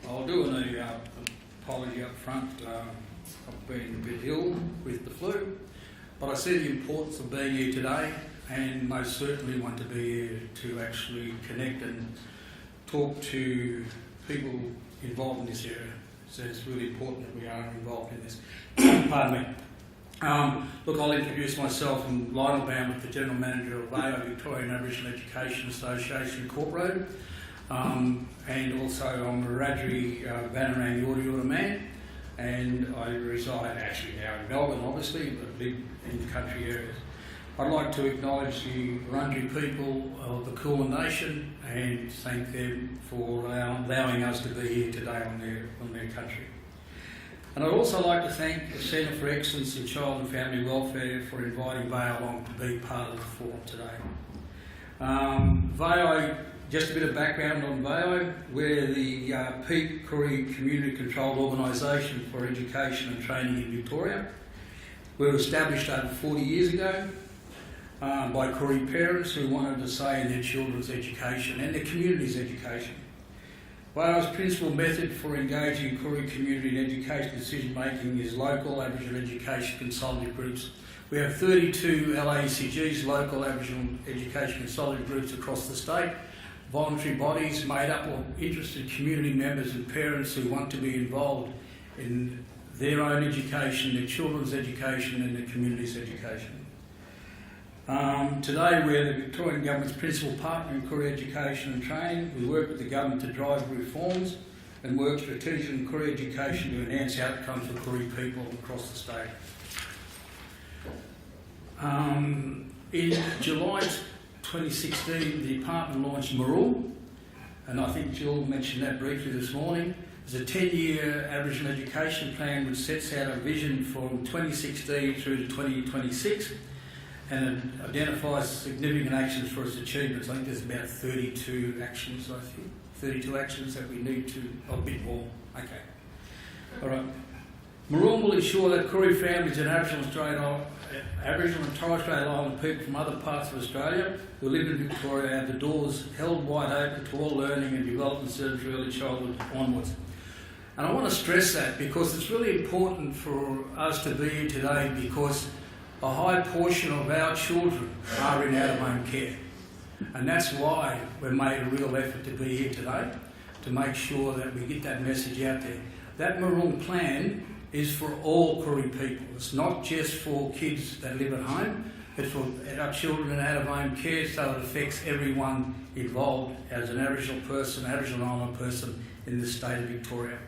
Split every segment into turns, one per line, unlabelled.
I'll do an apology up front. I've been a bit ill with the flu, but I see the importance of being here today and most certainly want to be here to actually connect and talk to people involved in this area. So it's really important that we are involved in this. Pardon me. Look, I'll introduce myself. I'm Lionel Bamblett, the General Manager of VAEAI, Victorian Aboriginal Education Association Incorporated. And also I'm a Wiradjuri Vanarang Yorta man, and I reside actually now in Melbourne, obviously, but live in the country areas. I'd like to acknowledge the Wiradjuri people of the Kulin Nation and thank them for allowing us to be here today on their country. And I'd also like to thank the Centre for Excellence in Child and Family Welfare for inviting VAEAI along to be part of the forum today. VAEAI, just a bit of background on VAEAI, we're the peak Koori community controlled organisation for education and training in Victoria. We were established over 40 years ago by Koori parents who wanted to say in their children's education and their community's education. VAEAI's principal method for engaging Koori community in education decision making is local Aboriginal education consultative groups. We have 32 LACGs, local Aboriginal education consultative groups across the state, voluntary bodies made up of interested community members and parents who want to be involved in their own education, their children's education and their community's education. Today we're the Victorian Government's principal partner in Koori education and training. We work with the government to drive reforms and work strategically in Koori education to enhance outcomes for Koori people across the state. In July 2016, the department launched Marul, and I think Jill mentioned that briefly this morning. It's a 10-year Aboriginal education plan which sets out a vision from 2016 through to 2026 and it identifies significant actions for its achievements. I think there's about 32 actions, 32 actions that we need to, a bit more. Okay. All right. Marul will ensure that Koori families and Aboriginal and Torres Strait Islander people from other parts of Australia who live in Victoria have the doors held wide open to all learning and development services from early childhood onwards. And I want to stress that because it's really important for us to be here today because a high portion of our children are in out-of-home care. And that's why we've made a real effort to be here today, to make sure that we get that message out there. That Marul plan is for all Koori people. It's not just for kids that live at home, it's for our children in out-of-home care, so it affects everyone involved as an Aboriginal person, Aboriginal Islander person in the state of Victoria.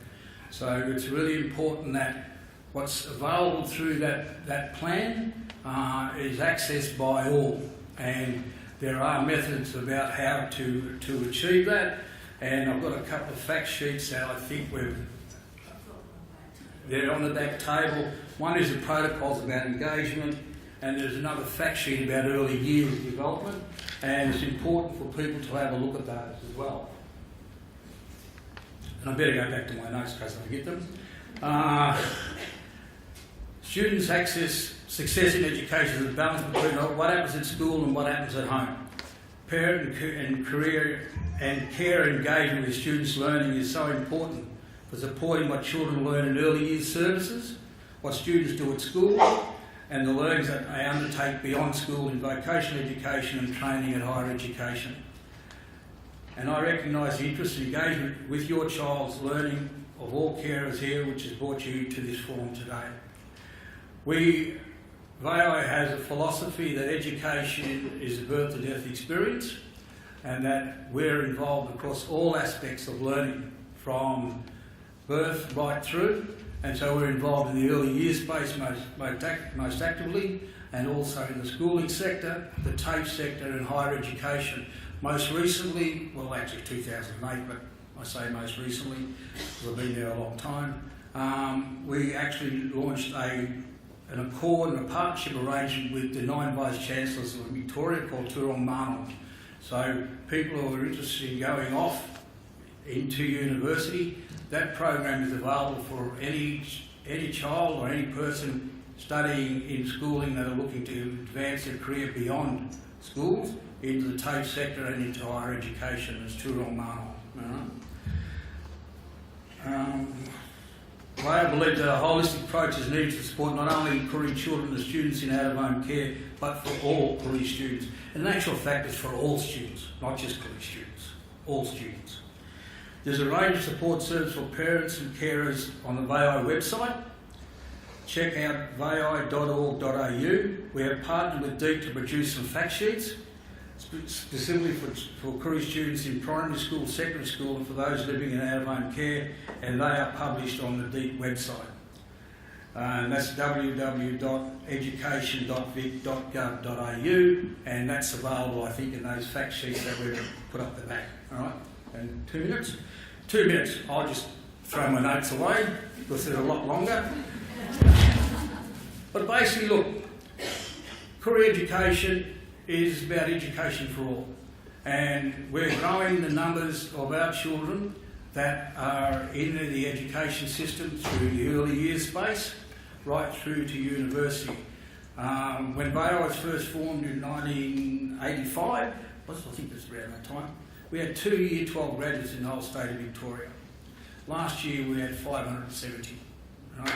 So it's really important that what's available through that plan is accessed by all. And there are methods about how to achieve that. And I've got a couple of fact sheets that I think they're on the back table. One is the protocols about engagement, and there's another fact sheet about early years development, and it's important for people to have a look at those as well. And I better go back to my notes in case I forget them. Students' success in education is a balance between what happens at school and what happens at home. Parent and career and care engagement with students' learning is so important for supporting what children learn in early years services, what students do at school, and the learnings that they undertake beyond school in vocational education and training and higher education. And I recognise the interest and engagement with your child's learning of all carers here, which has brought you to this forum today. VAEAI has a philosophy that education is a birth to death experience and that we're involved across all aspects of learning from birth right through, and so we're involved in the early years space most actively, and also in the schooling sector, the TAFE sector and higher education. Most recently, well actually 2008, but I say most recently because I've been there a long time, we actually launched an accord and a partnership arrangement with the 9 Vice-Chancellors of Victoria called Turong Manong. So people who are interested in going off into university, that program is available for any child or any person studying in schooling that are looking to advance their career beyond schools into the TAFE sector and into higher education as Turong Manong. I believe that a holistic approach is needed to support not only Koori children and students in out-of-home care, but for all Koori students. And in actual fact, it's for all students, not just Koori students, all students. There's a range of support services for parents and carers on the VAEAI website. Check out vaeai.org.au. We have partnered with Deep to produce some fact sheets, specifically for Koori students in primary school, secondary school, and for those living in out-of-home care, and they are published on the Deep website. And that's www.education.vic.gov.au, and that's available, I think, in those fact sheets that we've put up the back. All right, and 2 minutes? 2 minutes. I'll just throw my notes away because they're a lot longer. But basically, look, Koori education is about education for all, and we're growing the numbers of our children that are in the education system through the early years space right through to university. When VAEAI was first formed in 1985, I think it was around that time, we had 2 Year 12 graduates in the whole state of Victoria. Last year we had 570. Right?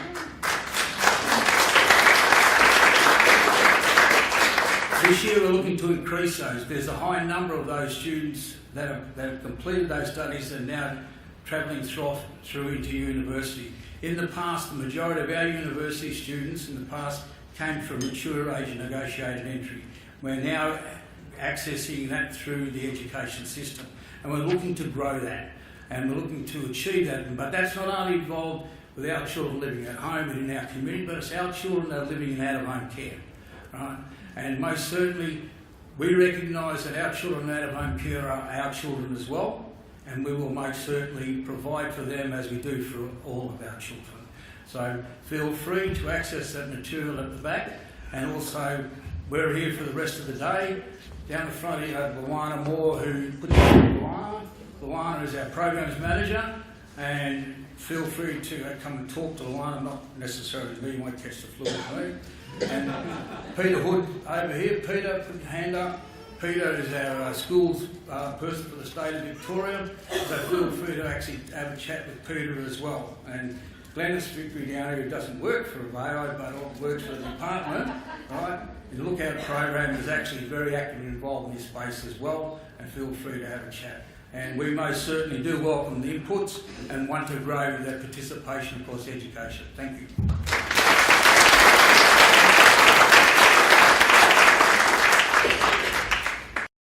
This year we're looking to increase those. There's a high number of those students that have completed those studies and now travelling through into university. In the past, the majority of our university students in the past came from mature age and negotiated entry. We're now accessing that through the education system, and we're looking to grow that, and we're looking to achieve that. But that's not only involved with our children living at home and in our community, but it's our children that are living in out-of-home care. Right? And most certainly, we recognise that our children in out-of-home care are our children as well, and we will most certainly provide for them as we do for all of our children. So feel free to access that material at the back, and also we're here for the rest of the day. Down the front here, Luana Moore, who put this on Luana. Luana is our programs manager, and feel free to come and talk to Luana, not necessarily me, you won't catch the flu with me. And Peter Hood over here. Peter, put your hand up. Peter is our schools person for the state of Victoria, so feel free to actually have a chat with Peter as well. And Glennis Victory down here, who doesn't work for VAEAI but works for the department, right? The Lookout program is actually very actively involved in this space as well, and feel free to have a chat. And we most certainly do welcome the inputs and want to grow that participation across education. Thank you.